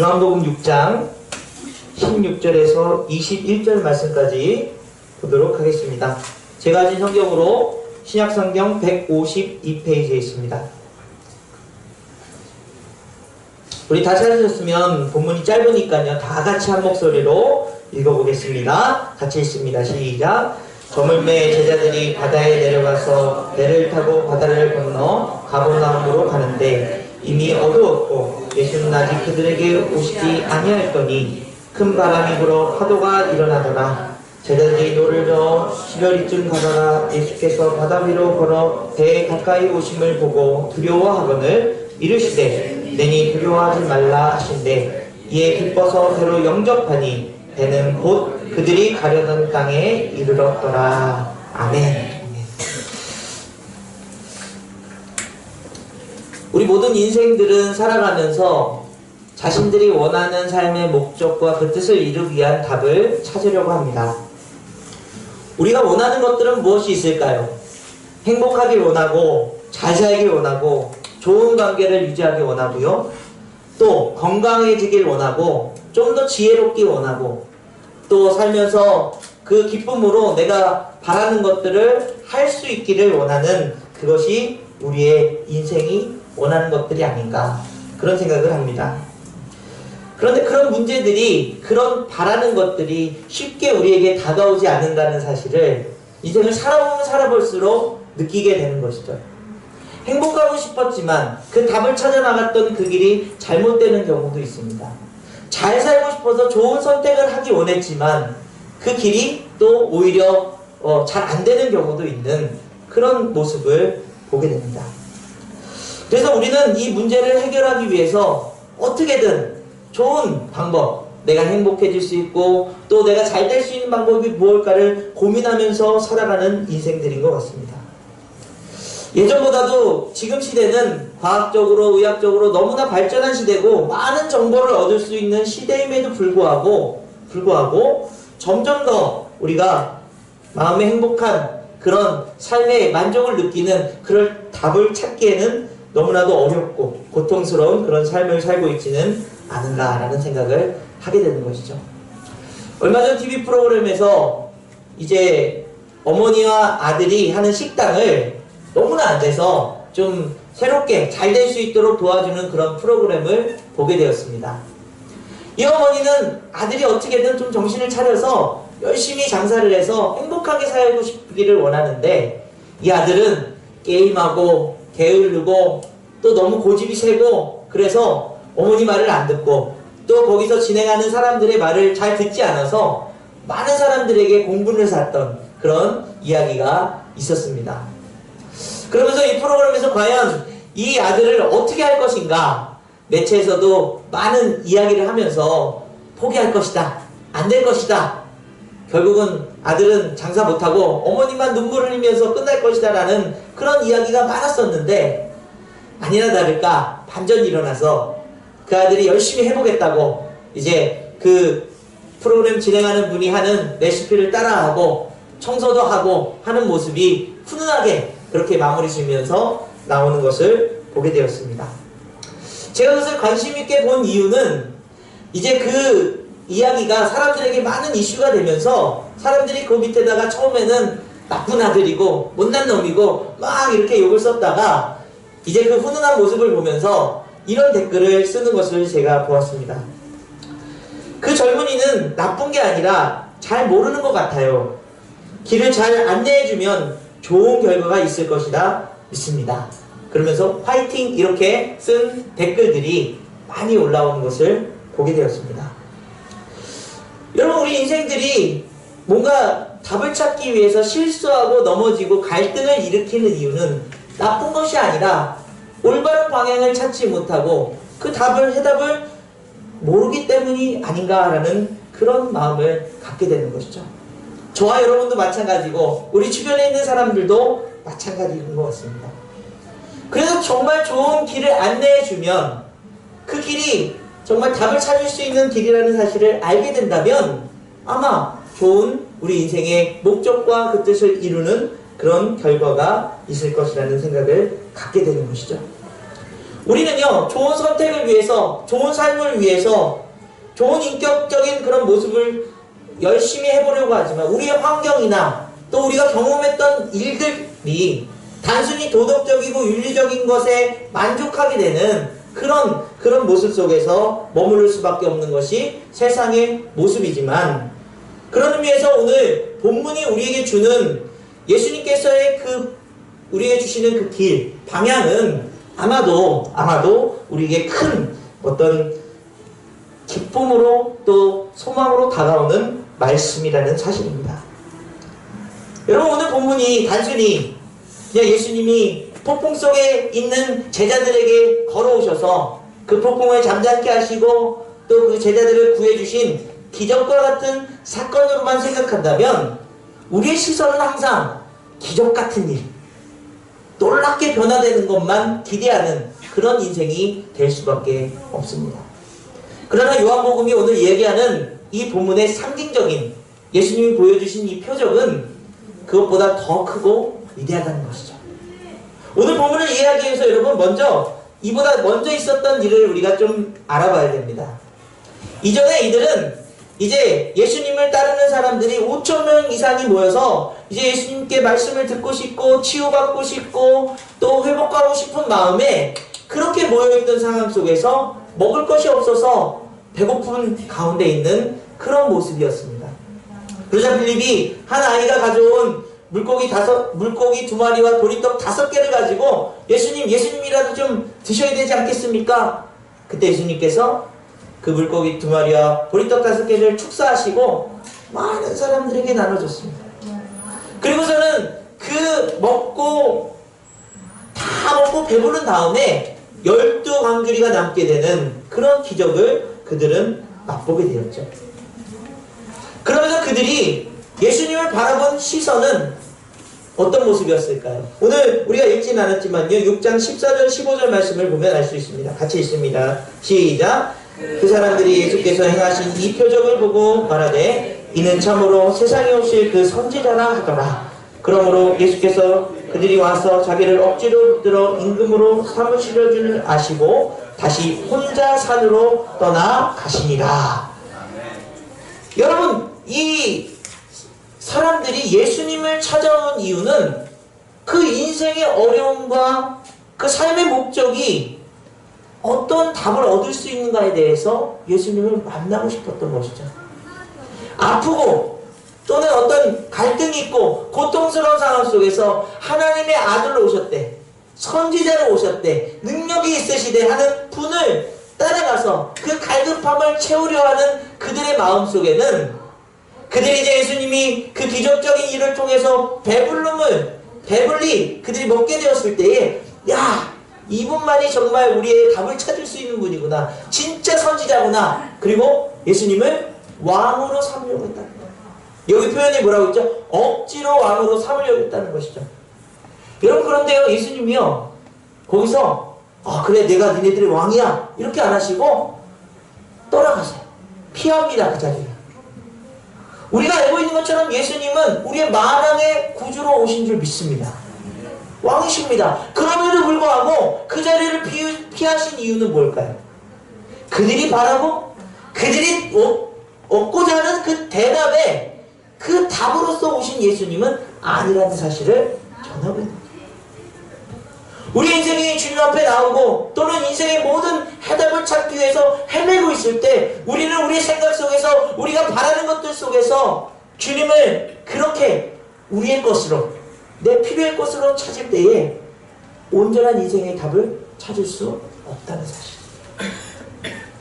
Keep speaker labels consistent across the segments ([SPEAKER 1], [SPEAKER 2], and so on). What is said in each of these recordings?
[SPEAKER 1] 요한복음 6장 16절에서 21절 말씀까지 보도록 하겠습니다. 제가 가진 성경으로 신약성경 152페이지에 있습니다. 우리 다 찾으셨으면 본문이 짧으니까요, 다 같이 한 목소리로 읽어보겠습니다. 같이 읽습니다. 시작. 저물매 제자들이 바다에 내려가서 배를 타고 바다를 건너 가버나움으로 가는데 이미 어두웠고 예수는 아직 그들에게 오시지 아니하였더니 큰 바람이 불어 파도가 일어나더라. 제자들이 노를 저어 10여리쯤 가다가 예수께서 바다 위로 걸어 배에 가까이 오심을 보고 두려워하거늘 이르시되 내니 두려워하지 말라 하신대 이에 기뻐서 배로 영접하니 배는 곧 그들이 가려던 땅에 이르렀더라. 아멘. 우리 모든 인생들은 살아가면서 자신들이 원하는 삶의 목적과 그 뜻을 이루기 위한 답을 찾으려고 합니다. 우리가 원하는 것들은 무엇이 있을까요? 행복하길 원하고, 잘 살길 원하고, 좋은 관계를 유지하길 원하고요. 또 건강해지길 원하고, 좀 더 지혜롭길 원하고, 또 살면서 그 기쁨으로 내가 바라는 것들을 할 수 있기를 원하는, 그것이 우리의 인생이 원하는 것들이 아닌가, 그런 생각을 합니다. 그런데 그런 문제들이, 그런 바라는 것들이 쉽게 우리에게 다가오지 않는다는 사실을 인생을 살아보면 살아볼수록 느끼게 되는 것이죠. 행복하고 싶었지만 그 답을 찾아 나갔던 그 길이 잘못되는 경우도 있습니다. 잘 살고 싶어서 좋은 선택을 하기 원했지만 그 길이 또 오히려 잘 안 되는 경우도 있는 그런 모습을 보게 됩니다. 그래서 우리는 이 문제를 해결하기 위해서 어떻게든 좋은 방법, 내가 행복해질 수 있고 또 내가 잘 될 수 있는 방법이 무엇일까를 고민하면서 살아가는 인생들인 것 같습니다. 예전보다도 지금 시대는 과학적으로, 의학적으로 너무나 발전한 시대고 많은 정보를 얻을 수 있는 시대임에도 불구하고 점점 더 우리가 마음의 행복한 그런 삶의 만족을 느끼는 그런 답을 찾기에는 너무나도 어렵고 고통스러운 그런 삶을 살고 있지는 않은가라는 생각을 하게 되는 것이죠. 얼마 전 TV 프로그램에서 이제 어머니와 아들이 하는 식당을 너무나 안 돼서 좀 새롭게 잘 될 수 있도록 도와주는 그런 프로그램을 보게 되었습니다. 이 어머니는 아들이 어떻게든 좀 정신을 차려서 열심히 장사를 해서 행복하게 살고 싶기를 원하는데 이 아들은 게임하고 게으르고 또 너무 고집이 세고 그래서 어머니 말을 안 듣고 또 거기서 진행하는 사람들의 말을 잘 듣지 않아서 많은 사람들에게 공분을 샀던 그런 이야기가 있었습니다. 그러면서 이 프로그램에서 과연 이 아들을 어떻게 할 것인가, 매체에서도 많은 이야기를 하면서 포기할 것이다, 안 될 것이다, 결국은 아들은 장사 못하고 어머니만 눈물 흘리면서 끝날 것이다 라는 그런 이야기가 많았었는데 아니나 다를까 반전이 일어나서 그 아들이 열심히 해보겠다고 이제 그 프로그램 진행하는 분이 하는 레시피를 따라하고 청소도 하고 하는 모습이 훈훈하게 그렇게 마무리 지면서 나오는 것을 보게 되었습니다. 제가 그것을 관심 있게 본 이유는 이제 그 이야기가 사람들에게 많은 이슈가 되면서 사람들이 그 밑에다가 처음에는 나쁜 아들이고 못난 놈이고 막 이렇게 욕을 썼다가 이제 그 훈훈한 모습을 보면서 이런 댓글을 쓰는 것을 제가 보았습니다. 그 젊은이는 나쁜 게 아니라 잘 모르는 것 같아요. 길을 잘 안내해주면 좋은 결과가 있을 것이다 믿습니다. 그러면서 화이팅 이렇게 쓴 댓글들이 많이 올라오는 것을 보게 되었습니다. 여러분, 우리 인생들이 뭔가 답을 찾기 위해서 실수하고 넘어지고 갈등을 일으키는 이유는 나쁜 것이 아니라 올바른 방향을 찾지 못하고 그 해답을 모르기 때문이 아닌가라는 그런 마음을 갖게 되는 것이죠. 저와 여러분도 마찬가지고 우리 주변에 있는 사람들도 마찬가지인 것 같습니다. 그래서 정말 좋은 길을 안내해주면 그 길이 정말 답을 찾을 수 있는 길이라는 사실을 알게 된다면 아마 좋은 우리 인생의 목적과 그 뜻을 이루는 그런 결과가 있을 것이라는 생각을 갖게 되는 것이죠. 우리는요, 좋은 선택을 위해서, 좋은 삶을 위해서, 좋은 인격적인 그런 모습을 열심히 해보려고 하지만, 우리의 환경이나 또 우리가 경험했던 일들이 단순히 도덕적이고 윤리적인 것에 만족하게 되는 그런 모습 속에서 머무를 수밖에 없는 것이 세상의 모습이지만, 그런 의미에서 오늘 본문이 우리에게 주는 예수님께서의 우리에게 주시는 그 길, 방향은 아마도 우리에게 큰 어떤 기쁨으로 또 소망으로 다가오는 말씀이라는 사실입니다. 여러분, 오늘 본문이 단순히 그냥 예수님이 폭풍 속에 있는 제자들에게 걸어오셔서 그 폭풍을 잠잠케 하시고 또 그 제자들을 구해주신 기적과 같은 사건으로만 생각한다면 우리의 시선은 항상 기적 같은 일, 놀랍게 변화되는 것만 기대하는 그런 인생이 될 수밖에 없습니다. 그러나 요한복음이 오늘 얘기하는 이 본문의 상징적인 예수님이 보여주신 이 표적은 그것보다 더 크고 위대하다는 것이죠. 오늘 본문을 이해하기 위해서 여러분 이보다 먼저 있었던 일을 우리가 좀 알아봐야 됩니다. 이전에 이들은 이제 예수님을 따르는 사람들이 5,000명 이상이 모여서 이제 예수님께 말씀을 듣고 싶고 치유받고 싶고 또 회복하고 싶은 마음에 그렇게 모여있던 상황 속에서 먹을 것이 없어서 배고픈 가운데 있는 그런 모습이었습니다. 그러자 빌립이 한 아이가 가져온 물고기 2마리와 보리떡 5개를 가지고 예수님이라도 좀 드셔야 되지 않겠습니까? 그때 예수님께서 그 물고기 2마리와 보리떡 5개를 축사하시고 많은 사람들에게 나눠줬습니다. 그리고서는 다 먹고 배부른 다음에 12광주리가 남게 되는 그런 기적을 그들은 맛보게 되었죠. 그러면서 그들이 예수님을 바라본 시선은 어떤 모습이었을까요? 오늘 우리가 읽지는 않았지만요, 6장 14절 15절 말씀을 보면 알 수 있습니다. 같이 읽습니다. 시작. 그 사람들이 예수께서 행하신 이 표적을 보고 말하되 이는 참으로 세상에 오실 그 선지자라 하더라. 그러므로 예수께서 그들이 와서 자기를 억지로 붙들어 임금으로 사무실려 줄 아시고 다시 혼자 산으로 떠나 가시니라. 여러분, 이 사람들이 예수님을 찾아온 이유는 그 인생의 어려움과 그 삶의 목적이 어떤 답을 얻을 수 있는가에 대해서 예수님을 만나고 싶었던 것이죠. 아프고 또는 어떤 갈등이 있고 고통스러운 상황 속에서 하나님의 아들로 오셨대, 선지자로 오셨대, 능력이 있으시대 하는 분을 따라가서 그 갈급함을 채우려 하는 그들의 마음속에는 그들이 이제 예수님이 그 기적적인 일을 통해서 배불리 그들이 먹게 되었을 때에 이분만이 정말 우리의 답을 찾을 수 있는 분이구나, 진짜 선지자구나, 그리고 예수님을 왕으로 삼으려고 했다는 거예요. 여기 표현이 뭐라고 했죠? 억지로 왕으로 삼으려고 했다는 것이죠. 여러분, 그런데요, 예수님이요 거기서 그래 내가 니네들의 왕이야 이렇게 안 하시고 떠나가세요. 피합니다. 그 자리를. 우리가 알고 있는 것처럼 예수님은 우리의 만왕의 구주로 오신 줄 믿습니다. 왕이십니다. 그럼에도 불구하고 그 자리를 피하신 이유는 뭘까요? 그들이 바라고 그들이 얻고자 하는 그 대답에 그 답으로서 오신 예수님은 아니라는 사실을 전하고 있는 거예요. 우리 인생이 주님 앞에 나오고 또는 인생의 모든 해답을 찾기 위해서 헤매고 있을 때 우리는 우리의 생각 속에서 우리가 바라는 것들 속에서 주님을 그렇게 우리의 것으로 내 필요의 것으로 찾을 때에 온전한 인생의 답을 찾을 수 없다는 사실.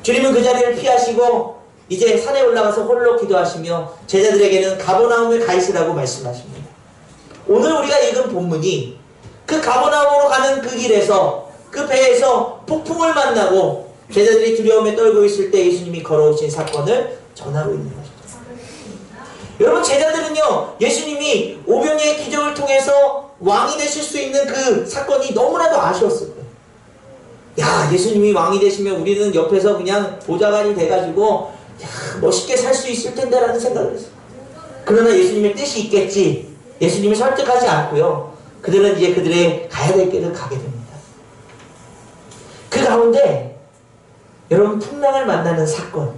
[SPEAKER 1] 주님은 그 자리를 피하시고 이제 산에 올라가서 홀로 기도하시며 제자들에게는 가버나움에 가 있으라고 말씀하십니다. 오늘 우리가 읽은 본문이 그 가버나움으로 가는 그 길에서 그 배에서 폭풍을 만나고 제자들이 두려움에 떨고 있을 때 예수님이 걸어오신 사건을 전하고 있는 것입니다. 여러분, 제자들은요 예수님이 오병이의 기적을 통해서 왕이 되실 수 있는 그 사건이 너무나도 아쉬웠을 거예요. 예수님이 왕이 되시면 우리는 옆에서 그냥 보좌관이 돼가지고 멋있게 살 수 있을 텐데 라는 생각을 했어요. 그러나 예수님의 뜻이 있겠지, 예수님을 설득하지 않고요 그들은 이제 그들의 가야 될 길을 가게 됩니다. 그 가운데 여러분 풍랑을 만나는 사건,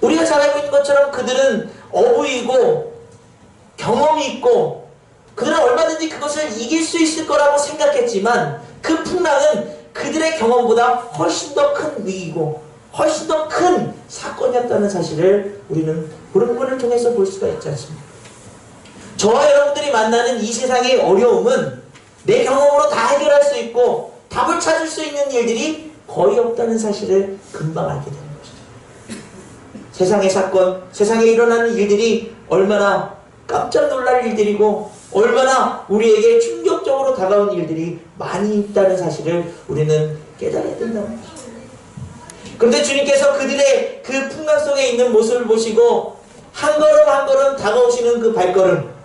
[SPEAKER 1] 우리가 잘 알고 있는 것처럼 그들은 어부이고 경험이 있고 그들은 얼마든지 그것을 이길 수 있을 거라고 생각했지만 그 풍랑은 그들의 경험보다 훨씬 더 큰 위기고 훨씬 더 큰 사건이었다는 사실을 우리는 오늘 본문을 통해서 볼 수가 있지 않습니까? 저와 여러분들이 만나는 이 세상의 어려움은 내 경험으로 다 해결할 수 있고 답을 찾을 수 있는 일들이 거의 없다는 사실을 금방 알게 되는 것이죠. 세상의 사건, 세상에 일어나는 일들이 얼마나 깜짝 놀랄 일들이고 얼마나 우리에게 충격적으로 다가온 일들이 많이 있다는 사실을 우리는 깨달아야 된다는 것이죠. 그런데 주님께서 그들의 그 풍랑 속에 있는 모습을 보시고 한 걸음 한 걸음 다가오시는 그 발걸음,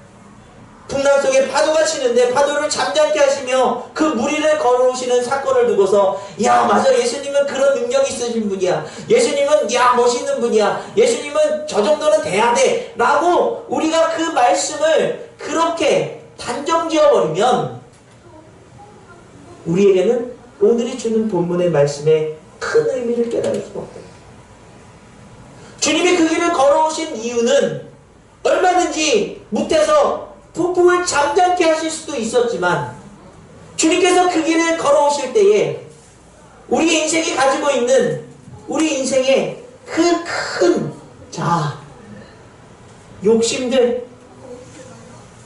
[SPEAKER 1] 풍랑 속에 파도가 치는데 파도를 잠잠케 하시며 그 무리를 걸어오시는 사건을 두고서 야 맞아, 예수님은 그런 능력이 있으신 분이야, 예수님은 야 멋있는 분이야, 예수님은 저 정도는 돼야 돼 라고 우리가 그 말씀을 그렇게 단정지어버리면 우리에게는 오늘이 주는 본문의 말씀에 큰 의미를 깨달을 수가 없다. 주님이 그 길을 걸어오신 이유는 얼마든지 못해서 폭풍을 잠잠케 하실 수도 있었지만 주님께서 그 길을 걸어오실 때에 우리 인생이 가지고 있는 우리 인생의 그 큰 자아, 욕심들,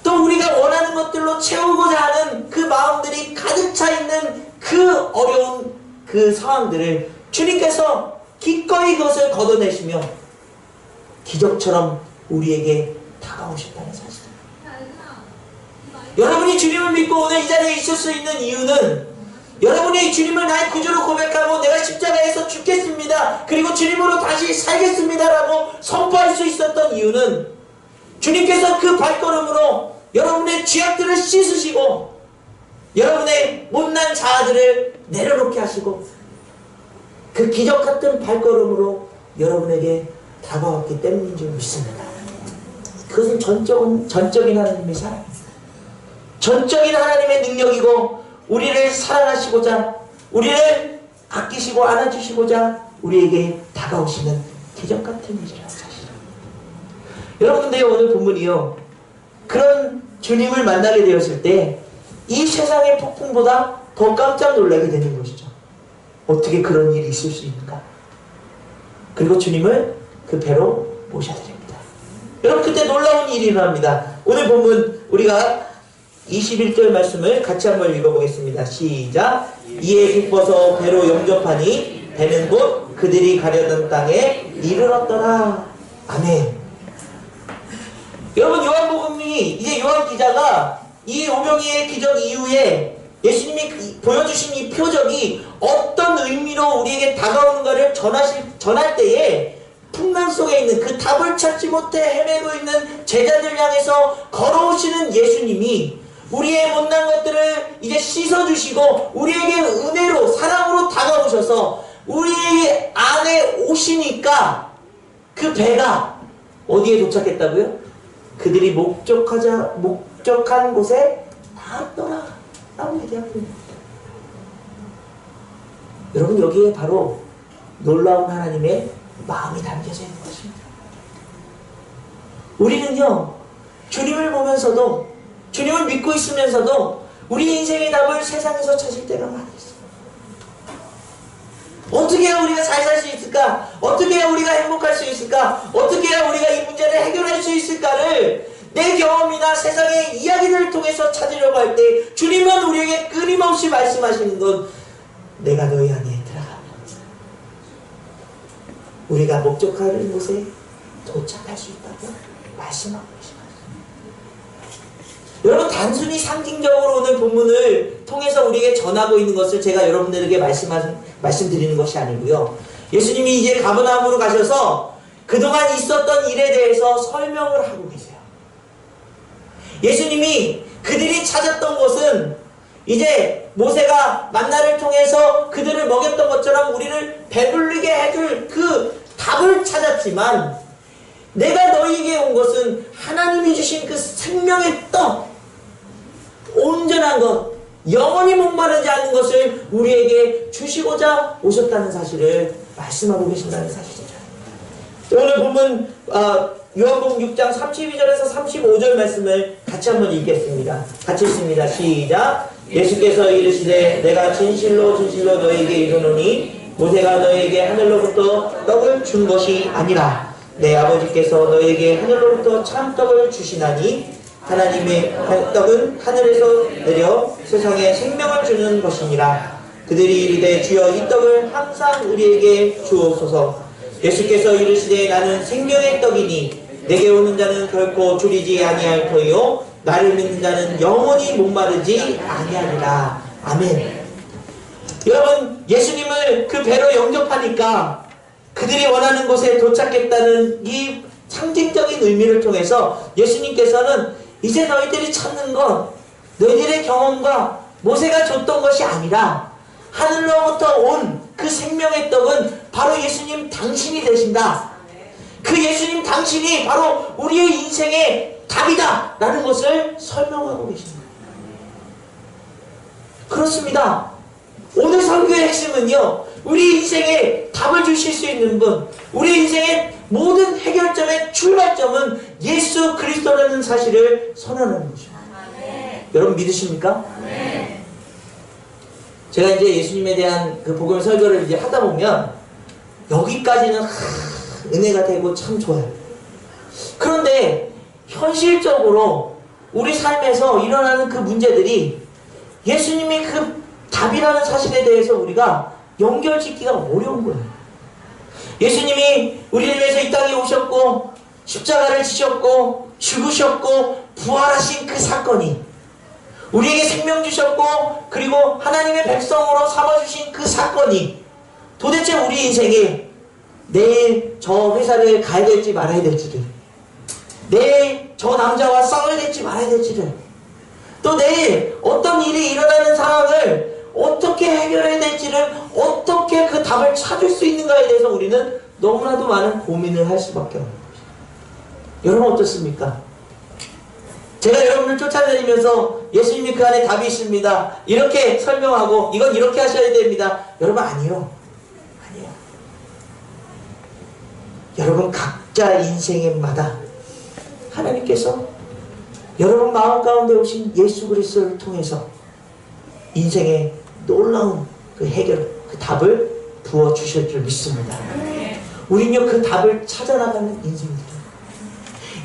[SPEAKER 1] 또 우리가 원하는 것들로 채우고자 하는 그 마음들이 가득 차 있는 그 어려운 그 상황들을 주님께서 기꺼이 그것을 걷어내시며 기적처럼 우리에게 다가오신다는 사실. 여러분이 주님을 믿고 오늘 이 자리에 있을 수 있는 이유는 여러분이 주님을 나의 구주로 고백하고 내가 십자가에서 죽겠습니다, 그리고 주님으로 다시 살겠습니다 라고 선포할 수 있었던 이유는 주님께서 그 발걸음으로 여러분의 죄악들을 씻으시고 여러분의 못난 자아들을 내려놓게 하시고 그 기적같은 발걸음으로 여러분에게 다가왔기 때문인 줄 믿습니다. 그것은 전적인 하나님의 사랑입니다. 전적인 하나님의 능력이고 우리를 사랑하시고자 우리를 아끼시고 안아주시고자 우리에게 다가오시는 기적같은 일이라는 사실. 여러분들 오늘 본문이요, 그런 주님을 만나게 되었을 때 이 세상의 폭풍보다 더 깜짝 놀라게 되는 것이죠. 어떻게 그런 일이 있을 수 있는가? 그리고 주님을 그 배로 모셔드립니다. 여러분 그때 놀라운 일이 일어납니다. 오늘 본문 우리가 21절 말씀을 같이 한번 읽어보겠습니다. 시작. 이에 기뻐서 배로 영접하니 배는 곧 그들이 가려던 땅에 이르렀더라. 아멘. 여러분 요한복음이 이제 요한 기자가 이 오병이의 기적 이후에 예수님이 보여주신 이 표적이 어떤 의미로 우리에게 다가오는가를 전할 때에 풍랑 속에 있는 그 답을 찾지 못해 헤매고 있는 제자들 향해서 걸어오시는 예수님이 우리의 못난 것들을 이제 씻어주시고 우리에게 은혜로 사랑으로 다가오셔서 우리 안에 오시니까 그 배가 어디에 도착했다고요? 그들이 목적한 곳에 닿았더라 라고 얘기합니다. 여러분 여기에 바로 놀라운 하나님의 마음이 담겨져 있는 것입니다. 우리는요 주님을 보면서도 주님을 믿고 있으면서도 우리 인생의 답을 세상에서 찾을 때가 많이 있어요. 어떻게 해야 우리가 잘 살 수 있을까? 어떻게 해야 우리가 행복할 수 있을까? 어떻게 해야 우리가 이 문제를 해결할 수 있을까를 내 경험이나 세상의 이야기들을 통해서 찾으려고 할 때 주님은 우리에게 끊임없이 말씀하시는 건 내가 너희 안에 들어가면 우리가 목적할 곳에 도착할 수 있다고 말씀하고 계십니다. 여러분 단순히 상징적으로 오늘 본문을 통해서 우리에게 전하고 있는 것을 제가 여러분들에게 말씀드리는 것이 아니고요. 예수님이 이제 가버나움으로 가셔서 그동안 있었던 일에 대해서 설명을 하고 계세요. 예수님이 그들이 찾았던 것은 이제 모세가 만나를 통해서 그들을 먹였던 것처럼 우리를 배불리게 해줄 그 답을 찾았지만 내가 너희에게 온 것은 하나님이 주신 그 생명의 떡, 온전한 것, 영원히 목마르지 않는 것을 우리에게 주시고자 오셨다는 사실을 말씀하고 계신다는 사실이죠. 오늘 본문 요한복음 6장 32절에서 35절 말씀을 같이 한번 읽겠습니다. 같이 읽습니다. 시작. 예수께서 이르시되 내가 진실로 진실로 너희에게 이르노니 모세가 너희에게 하늘로부터 떡을 준 것이 아니라 내 아버지께서 너희에게 하늘로부터 참떡을 주시나니 하나님의 떡은 하늘에서 내려 세상에 생명을 주는 것이니라. 그들이 이르되 주여 이 떡을 항상 우리에게 주옵소서. 예수께서 이르시되 나는 생명의 떡이니 내게 오는 자는 결코 줄이지 아니할 터이요 나를 믿는 자는 영원히 목마르지 아니하리라. 아멘. 여러분, 예수님을 그 배로 영접하니까 그들이 원하는 곳에 도착했다는 이 상징적인 의미를 통해서 예수님께서는 이제 너희들이 찾는 건 너희들의 경험과 모세가 줬던 것이 아니라 하늘로부터 온 그 생명의 떡은 바로 예수님 당신이 되신다. 그 예수님 당신이 바로 우리의 인생의 답이다 라는 것을 설명하고 계십니다. 그렇습니다. 오늘 설교의 핵심은요, 우리 인생에 답을 주실 수 있는 분, 우리 인생의 모든 해결점의 출발점은 예수 그리스도라는 사실을 선언하는 것입니다. 여러분 믿으십니까? 제가 이제 예수님에 대한 그 복음 설교를 이제 하다 보면 여기까지는 은혜가 되고 참 좋아요. 그런데 현실적으로 우리 삶에서 일어나는 그 문제들이 예수님이 그 답이라는 사실에 대해서 우리가 연결짓기가 어려운 거예요. 예수님이 우리를 위해서 이 땅에 오셨고 십자가를 지셨고 죽으셨고 부활하신 그 사건이 우리에게 생명 주셨고 그리고 하나님의 백성으로 삼아주신 그 사건이 도대체 우리 인생에 내일 저 회사를 가야 될지 말아야 될지를, 내일 저 남자와 싸워야 될지 말아야 될지를, 또 내일 어떤 일이 일어나는 상황을 어떻게 해결해야 될지를, 어떻게 그 답을 찾을 수 있는가에 대해서 우리는 너무나도 많은 고민을 할 수밖에 없는 것입니다. 여러분 어떻습니까? 제가 여러분을 쫓아다니면서 예수님이 그 안에 답이 있습니다, 이렇게 설명하고 이건 이렇게 하셔야 됩니다. 여러분 아니요. 아니요. 여러분 각자 인생마다 하나님께서 여러분 마음 가운데 오신 예수 그리스도를 통해서 인생의 놀라운 그 해결, 그 답을 부어주실 줄 믿습니다. 우리는요 그 답을 찾아나가는 인생들입니다.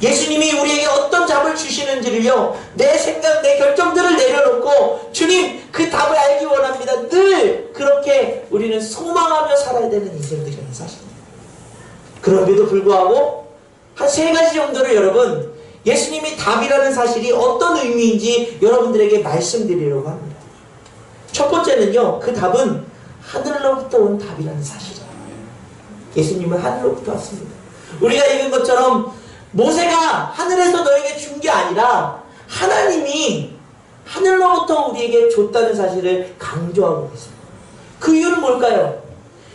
[SPEAKER 1] 예수님이 우리에게 어떤 답을 주시는지를요, 내 생각, 내 결정들을 내려놓고 주님 그 답을 알기 원합니다. 늘 그렇게 우리는 소망하며 살아야 되는 인생들이라는 사실입니다. 그럼에도 불구하고 한 세 가지 정도를 여러분 예수님이 답이라는 사실이 어떤 의미인지 여러분들에게 말씀드리려고 합니다. 첫 번째는요, 그 답은 하늘로부터 온 답이라는 사실이에요. 예수님은 하늘로부터 왔습니다. 우리가 읽은 것처럼 모세가 하늘에서 너에게 준 게 아니라 하나님이 하늘로부터 우리에게 줬다는 사실을 강조하고 있습니다. 그 이유는 뭘까요?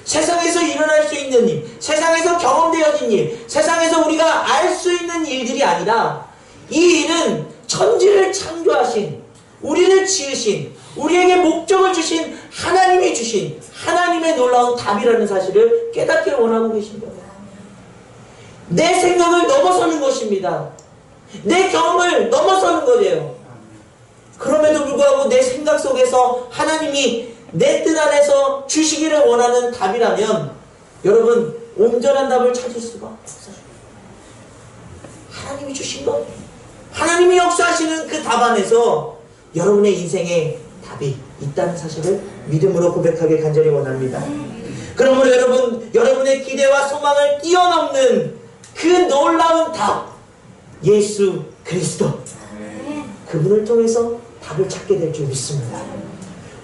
[SPEAKER 1] 세상에서 일어날 수 있는 일, 세상에서 경험되어진 일, 세상에서 우리가 알 수 있는 일들이 아니라 이 일은 천지를 창조하신, 우리를 지으신, 우리에게 목적을 주신 하나님이 주신 하나님의 놀라운 답이라는 사실을 깨닫기 원하고 계신 거예요. 내 생각을 넘어서는 것입니다. 내 경험을 넘어서는 거예요. 그럼에도 불구하고 내 생각 속에서 하나님이 내 뜻 안에서 주시기를 원하는 답이라면 여러분 온전한 답을 찾을 수가 없어요. 하나님이 주신 것, 하나님이 역사하시는 그 답 안에서 여러분의 인생에 답이 있다는 사실을 믿음으로 고백하길 간절히 원합니다. 그러므로 여러분의 기대와 소망을 뛰어넘는 그 놀라운 답, 예수 그리스도, 그분을 통해서 답을 찾게 될 줄 믿습니다.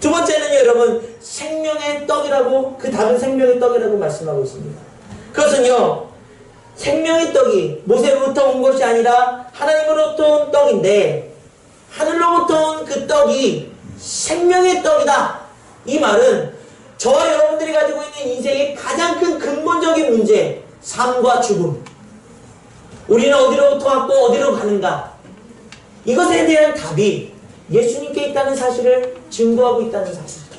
[SPEAKER 1] 두 번째는 여러분 생명의 떡이라고, 그 답은 생명의 떡이라고 말씀하고 있습니다. 그것은요, 생명의 떡이 모세로부터 온 것이 아니라 하나님으로부터 온 떡인데 하늘로부터 온 그 떡이 생명의 떡이다. 이 말은 저와 여러분들이 가지고 있는 인생의 가장 큰 근본적인 문제, 삶과 죽음, 우리는 어디로부터 왔고 어디로 가는가, 이것에 대한 답이 예수님께 있다는 사실을 증거하고 있다는 사실이죠.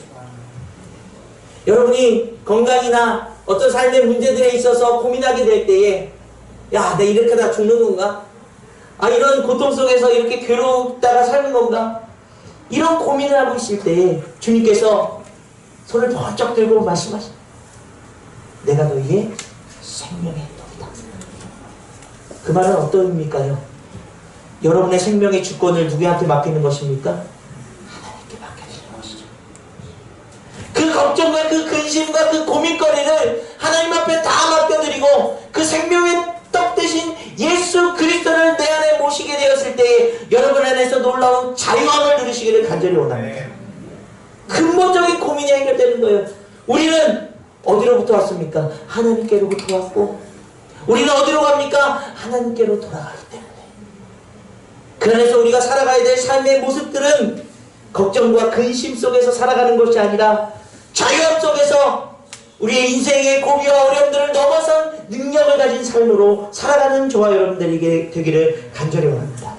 [SPEAKER 1] 여러분이 건강이나 어떤 삶의 문제들에 있어서 고민하게 될 때에 야, 내가 이렇게 다 죽는 건가? 아, 이런 고통 속에서 이렇게 괴롭다가 사는 건가? 이런 고민을 하고 있을 때에 주님께서 손을 번쩍 들고 말씀하십니다. 내가 너희의 생명의 떡이다. 그 말은 어떤 의미일까요? 여러분의 생명의 주권을 누구한테 맡기는 것입니까? 하나님께 맡겨주는 것이죠. 그 걱정과 그 근심과 그 고민거리를 하나님 앞에 다 맡겨드리고 그 생명의 떡 대신 예수 그리스도를 내 안에 모시게 되었을 때에 여러분 안에서 놀라운 자유함을 누리시기를 간절히 원합니다. 근본적인 고민이 해결되는 거예요. 우리는 어디로부터 왔습니까? 하나님께로부터 왔고, 우리는 어디로 갑니까? 하나님께로 돌아가기 때문에. 그 안에서 우리가 살아가야 될 삶의 모습들은 걱정과 근심 속에서 살아가는 것이 아니라 자유함 속에서 우리의 인생의 고비와 어려움들을 넘어선 능력을 가진 삶으로 살아가는 저와 여러분들에게 되기를 간절히 원합니다.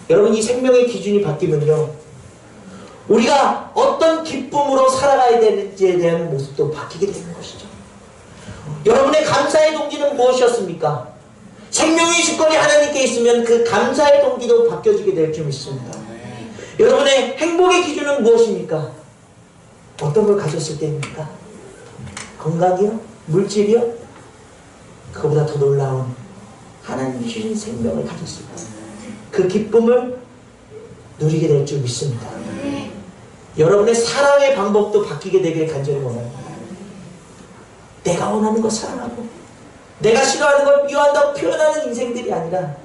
[SPEAKER 1] 여러분, 이 생명의 기준이 바뀌면요, 우리가 어떤 기쁨으로 살아가야 되는지에 대한 모습도 바뀌게 되는 것이죠. 여러분의 감사의 동기는 무엇이었습니까? 생명의 주권이 하나님께 있으면 그 감사의 동기도 바뀌어지게 될 줄 믿습니다. 여러분의 행복의 기준은 무엇입니까? 어떤 걸 가졌을 때입니까? 건강이요? 물질이요? 그보다 더 놀라운 하나님이 주신 생명을 가졌을 때 그 기쁨을 누리게 될 줄 믿습니다. 여러분의 사랑의 방법도 바뀌게 되길 간절히 원합니다. 내가 원하는 거 사랑하고 내가 싫어하는 걸 미워한다고 표현하는 인생들이 아니라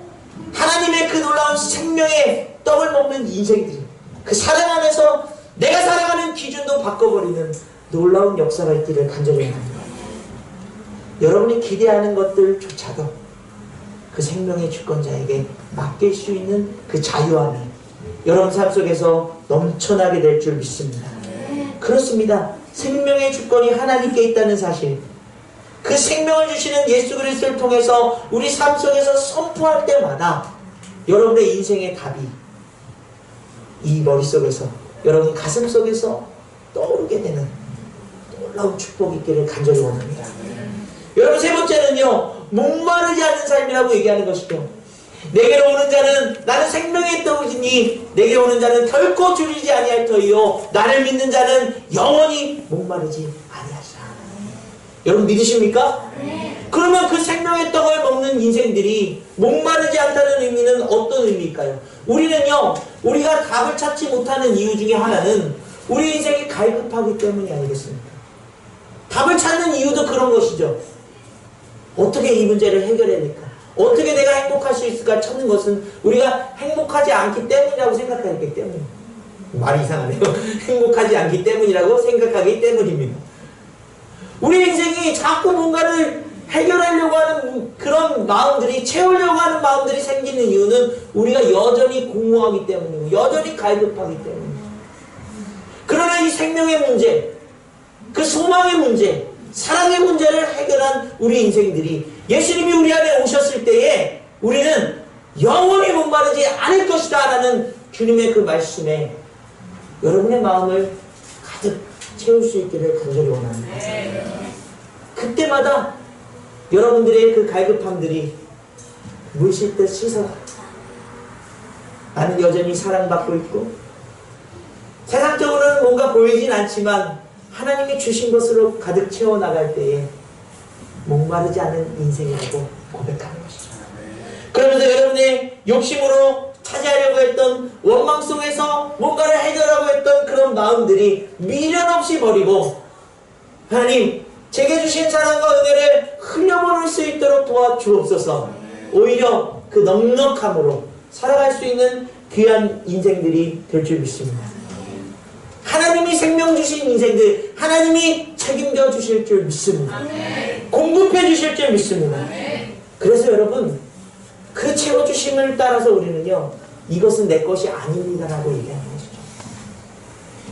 [SPEAKER 1] 하나님의 그 놀라운 생명의 떡을 먹는 인생들, 그 사랑 안에서 내가 살아가는 기준도 바꿔버리는 놀라운 역사가 있기를 간절히 원합니다. 여러분이 기대하는 것들조차도 그 생명의 주권자에게 맡길 수 있는 그 자유함이 여러분 삶 속에서 넘쳐나게 될 줄 믿습니다. 그렇습니다. 생명의 주권이 하나님께 있다는 사실, 그 생명을 주시는 예수 그리스도를 통해서 우리 삶 속에서 선포할 때마다 여러분의 인생의 답이 이 머릿속에서, 여러분 가슴 속에서 떠오르게 되는 놀라운 축복이 있기를 간절히 원합니다. 여러분, 세 번째는요, 목마르지 않는 삶이라고 얘기하는 것이죠. 내게로 오는 자는 나는 생명의 떡이니 내게 오는 자는 결코 줄이지 아니할 터이요 나를 믿는 자는 영원히 목마르지 아니하리라. 여러분 믿으십니까? 네. 그러면 그 생명의 떡을 먹는 인생들이 목마르지 않다는 의미는 어떤 의미일까요? 우리는요, 우리가 답을 찾지 못하는 이유 중에 하나는 우리 인생이 갈급하기 때문이 아니겠습니까? 답을 찾는 이유도 그런 것이죠. 어떻게 이 문제를 해결해야 될까? 어떻게 내가 행복할 수 있을까 찾는 것은 우리가 행복하지 않기 때문이라고 생각하기 때문입니다. 말이 이상하네요. 행복하지 않기 때문이라고 생각하기 때문입니다. 우리 인생이 자꾸 뭔가를 해결하려고 하는 그런 마음들이, 채우려고 하는 마음들이 생기는 이유는 우리가 여전히 공허하기 때문이고 여전히 갈급하기 때문입니다. 그러나 이 생명의 문제, 그 소망의 문제, 사랑의 문제를 해결한 우리 인생들이 예수님이 우리 안에 오셨을 때에 우리는 영원히 목마르지 않을 것이다 라는 주님의 그 말씀에 여러분의 마음을 가득 채울 수 있기를 간절히 원합니다. 그때마다 여러분들의 그 갈급함들이 물 씻듯 씻어 나는 여전히 사랑받고 있고 세상적으로는 뭔가 보이진 않지만 하나님이 주신 것으로 가득 채워나갈 때에 목마르지 않은 인생이라고 고백하는 것이죠. 그러면서 여러분의 욕심으로 차지하려고 했던 원망 속에서 뭔가를 해결하고 했던 그런 마음들이 미련 없이 버리고 하나님, 제게 주신 사랑과 은혜를 흘려보낼 수 있도록 도와주옵소서. 오히려 그 넉넉함으로 살아갈 수 있는 귀한 인생들이 될 줄 믿습니다. 하나님이 생명 주신 인생들, 하나님이 책임져 주실 줄 믿습니다. 공급해 주실 줄 믿습니다. 그래서 여러분, 그 채워주심을 따라서 우리는요, 이것은 내 것이 아닙니다 라고 얘기하는 것이죠.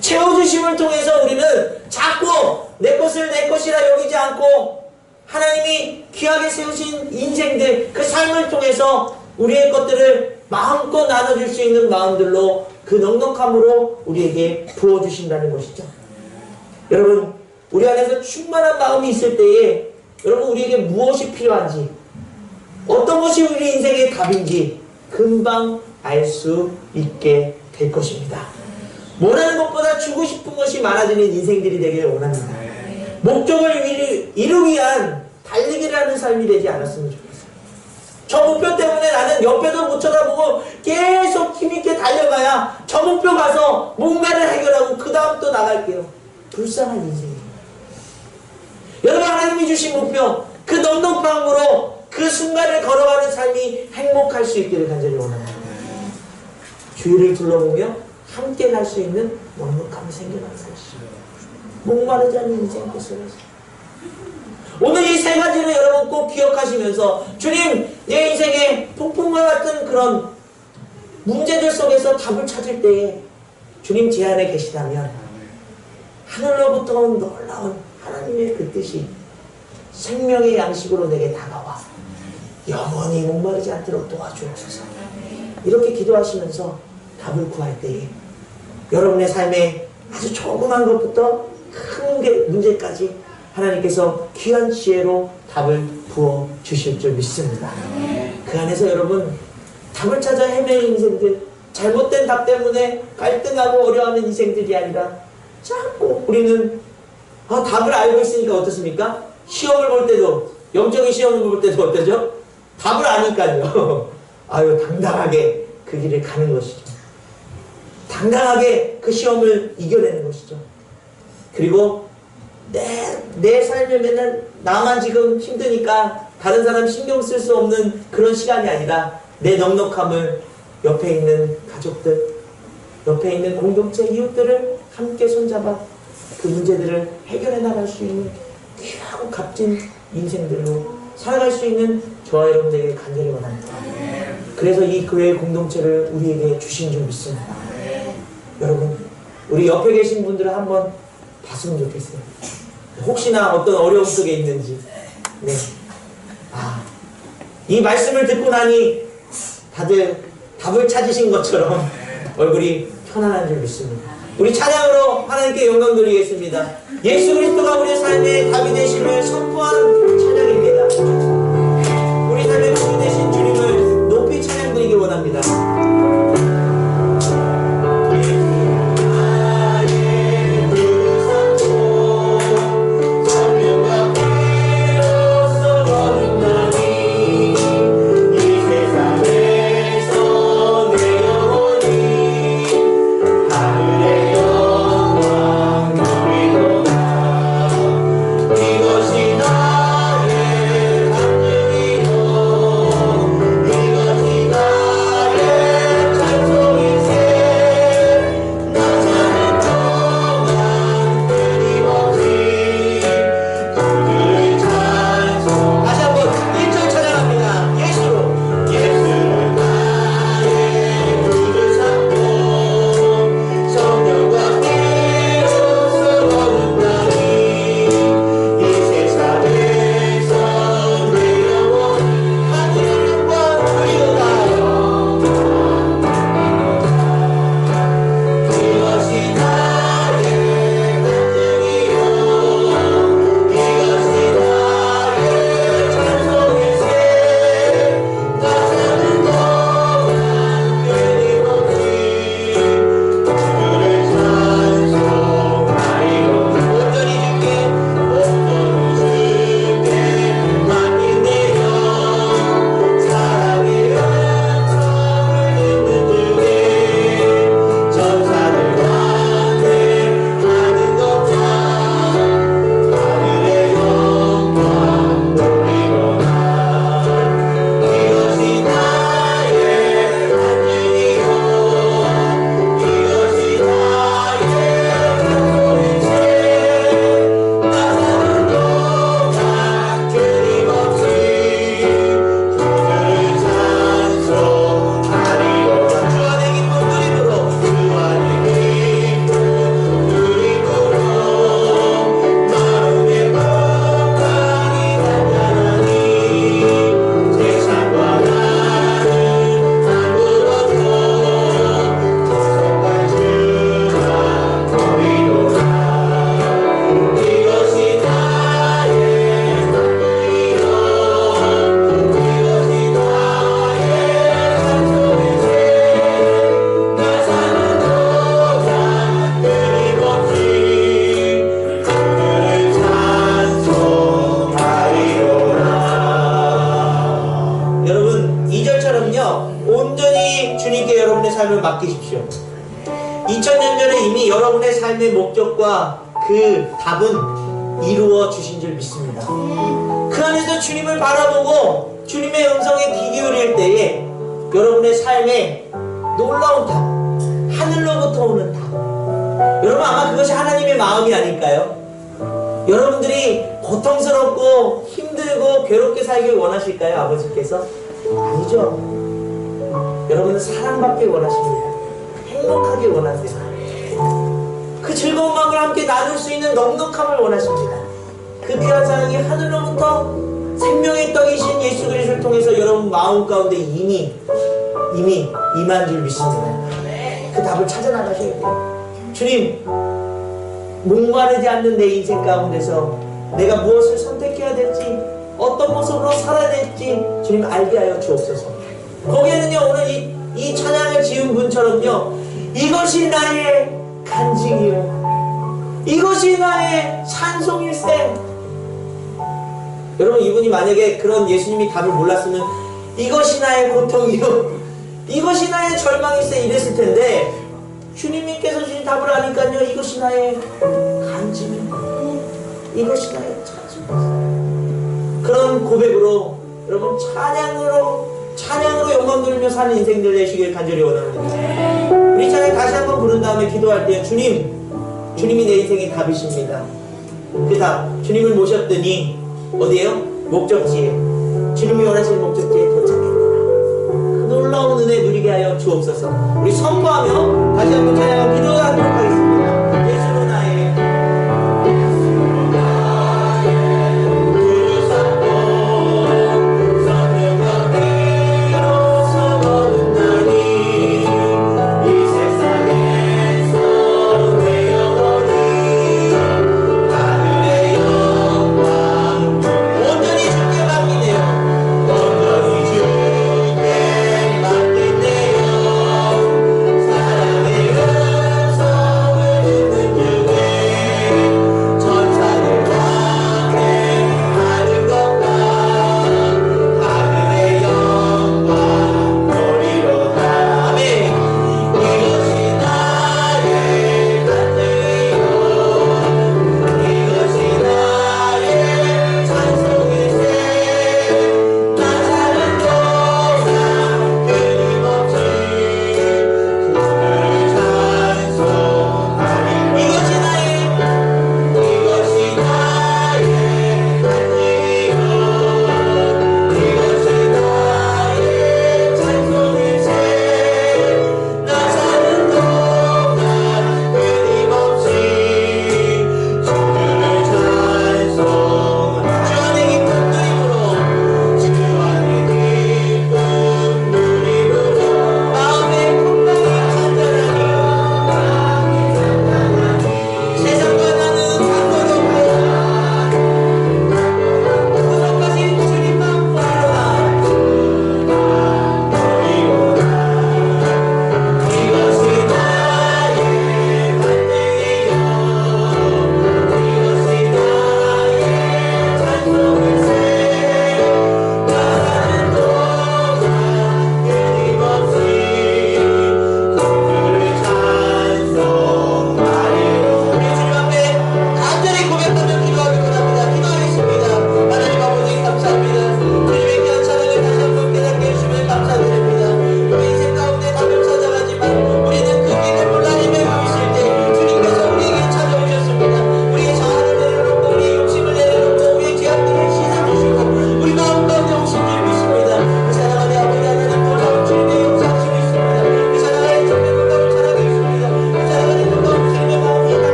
[SPEAKER 1] 채워주심을 통해서 우리는 자꾸 내 것을 내 것이라 여기지 않고 하나님이 귀하게 세우신 인생들, 그 삶을 통해서 우리의 것들을 마음껏 나눠줄 수 있는 마음들로 그 넉넉함으로 우리에게 부어주신다는 것이죠. 여러분, 우리 안에서 충만한 마음이 있을 때에 여러분 우리에게 무엇이 필요한지, 어떤 것이 우리 인생의 답인지 금방 알 수 있게 될 것입니다. 원하는 것보다 주고 싶은 것이 많아지는 인생들이 되기를 원합니다. 목적을 이루기 위한 달리기를 하는 삶이 되지 않았으면 좋겠어요. 저 목표 때문에 나는 옆에도 못 쳐다보고 계속 힘있게 달려가야 저 목표 가서 뭔가를 해결하고 그 다음 또 나갈게요. 불쌍한 인생이에요. 여러분, 하나님이 주신 목표, 그 넉넉함으로 그 순간을 걸어가는 삶이 행복할 수 있기를 간절히 원합니다. 주위를 둘러보며 함께 갈 수 있는 넉넉함이 생겨나는 것이죠. 목마르지 않는 인생 속에서. 오늘 이 세 가지를 여러분 꼭 기억하시면서, 주님, 내 인생의 폭풍과 같은 그런 문제들 속에서 답을 찾을 때에 주님 제 안에 계시다면 하늘로부터 온 놀라운 하나님의 그 뜻이 생명의 양식으로 내게 다가와 영원히 목마르지 않도록 도와주옵소서. 이렇게 기도하시면서 답을 구할 때에 여러분의 삶에 아주 조그만 것부터 큰 문제까지 하나님께서 귀한 지혜로 답을 부어 주실 줄 믿습니다. 그 안에서 여러분 답을 찾아 헤매는 인생들, 잘못된 답 때문에 갈등하고 어려워하는 인생들이 아니라 자꾸 우리는 답을 알고 있으니까 어떻습니까? 시험을 볼 때도, 영적인 시험을 볼 때도 어떠죠? 답을 아니까요. 아유, 당당하게 그 길을 가는 것이죠. 당당하게 그 시험을 이겨내는 것이죠. 그리고 내 삶에 맨날 나만 지금 힘드니까 다른 사람 신경 쓸 수 없는 그런 시간이 아니라 내 넉넉함을 옆에 있는 가족들, 옆에 있는 공동체 이웃들을 함께 손잡아 그 문제들을 해결해 나갈 수 있는 귀하고 값진 인생들로 살아갈 수 있는 저와 여러분들에게 간절히 원합니다. 그래서 이 교회 공동체를 우리에게 주신 줄 믿습니다. 여러분, 우리 옆에 계신 분들을 한번 봤으면 좋겠어요. 혹시나 어떤 어려움 속에 있는지. 네. 이 말씀을 듣고 나니 다들 답을 찾으신 것처럼 얼굴이 편안한 줄 믿습니다. 우리 찬양으로 하나님께 영광 돌리겠습니다. 예수 그리스도가 우리의 삶의 답이 되심을 선포한 찬양입니다. 우리 삶의 답이 되신 주님을 높이 찬양 드리기 원합니다.
[SPEAKER 2] 이것이 나
[SPEAKER 1] 답을 맡기십시오. 2000년 전에 이미 여러분의 삶의 목적과 그 답은 이루어 주신 줄 믿습니다. 그 안에서 주님을 바라보고 주님의 음성에 귀 기울일 때에 여러분의 삶에 놀라운 답, 하늘로부터 오는 답. 여러분 아마 그것이 하나님의 마음이 아닐까요? 여러분들이 고통스럽고 힘들고 괴롭게 살길 원하실까요? 아버지께서? 아니죠. 여러분은 사랑받길 원하십니다. 행복하길 원하세요. 그 즐거운 마음을 함께 나눌 수 있는 넉넉함을 원하십니다. 그 귀한 사랑이 하늘로부터 생명의 떡이신 예수 그리스도를 통해서 여러분 마음 가운데 이미 임한 줄 믿습니다. 그 답을 찾아 나가셔야 돼요. 주님, 목마르지 않는 내 인생 가운데서 내가 무엇을 선택해야 될지, 어떤 모습으로 살아야 될지 주님 알게 하여 주옵소서. 거기에는요, 오늘 이 찬양을 지은 분처럼요, 이것이 나의 간증이요, 이것이 나의 찬송일세. 여러분, 이분이 만약에 그런 예수님이 답을 몰랐으면 이것이 나의 고통이요, 이것이 나의 절망일세 이랬을 텐데, 주님께서 주신 답을 아니까요, 이것이 나의 간증이요, 이것이 나의 찬송일세. 그런 고백으로 여러분 찬양으로 영광 돌리며 사는 인생들 되시길 간절히 원합니다. 우리 찬양 다시 한번 부른 다음에 기도할 때 주님이 내 인생의 답이십니다. 그 답, 주님을 모셨더니 어디에요? 목적지에, 주님이 원하시는 목적지에 도착했구나. 그 놀라운 은혜 누리게 하여 주옵소서. 우리 선포하며 다시 한번 찬양하고 기도하도록 하겠습니다. 예수로 나의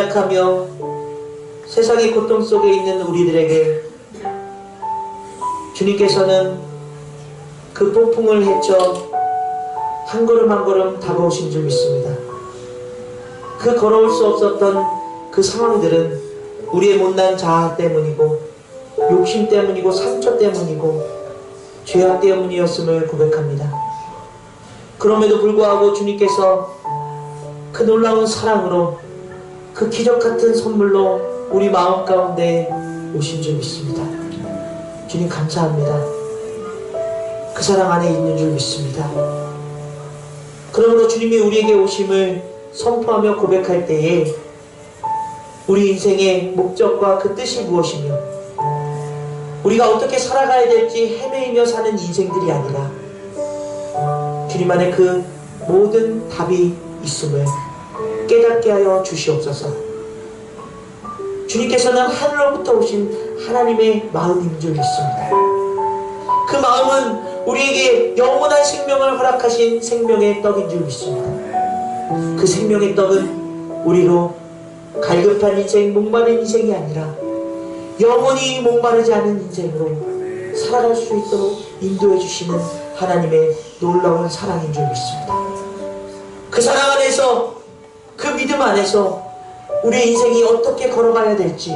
[SPEAKER 1] 연약하며 세상의 고통 속에 있는 우리들에게 주님께서는 그 폭풍을 헤쳐 한 걸음 한 걸음 다가오신 줄 믿습니다. 그 걸어올 수 없었던 그 상황들은 우리의 못난 자아 때문이고 욕심 때문이고 상처 때문이고 죄악 때문이었음을 고백합니다. 그럼에도 불구하고 주님께서 그 놀라운 사랑으로 그 기적 같은 선물로 우리 마음 가운데 오신 줄 믿습니다. 주님 감사합니다. 그 사랑 안에 있는 줄 믿습니다. 그러므로 주님이 우리에게 오심을 선포하며 고백할 때에 우리 인생의 목적과 그 뜻이 무엇이며 우리가 어떻게 살아가야 될지 헤매이며 사는 인생들이 아니라 주님 안에 그 모든 답이 있음을 깨닫게 하여 주시옵소서. 주님께서는 하늘로부터 오신 하나님의 마음인 줄 믿습니다. 그 마음은 우리에게 영원한 생명을 허락하신 생명의 떡인 줄 믿습니다. 그 생명의 떡은 우리로 갈급한 인생, 목마른 인생이 아니라 영원히 목마르지 않은 인생으로 살아갈 수 있도록 인도해 주시는 하나님의 놀라운 사랑인 줄 믿습니다. 그 사랑 안에서, 그 믿음 안에서 우리의 인생이 어떻게 걸어가야 될지,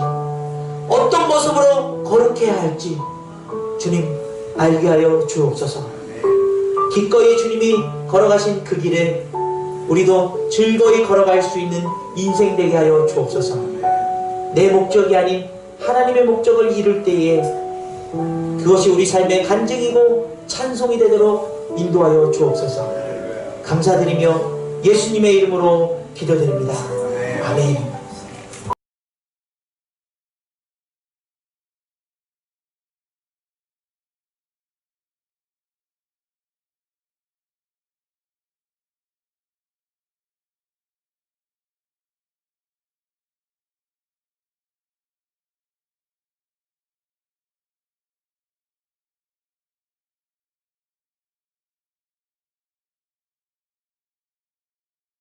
[SPEAKER 1] 어떤 모습으로 거룩해야 할지 주님 알게 하여 주옵소서. 기꺼이 주님이 걸어가신 그 길에 우리도 즐거이 걸어갈 수 있는 인생 되게 하여 주옵소서. 내 목적이 아닌 하나님의 목적을 이룰 때에 그것이 우리 삶의 간증이고 찬송이 되도록 인도하여 주옵소서. 감사드리며 예수님의 이름으로 기도드립니다. 아멘.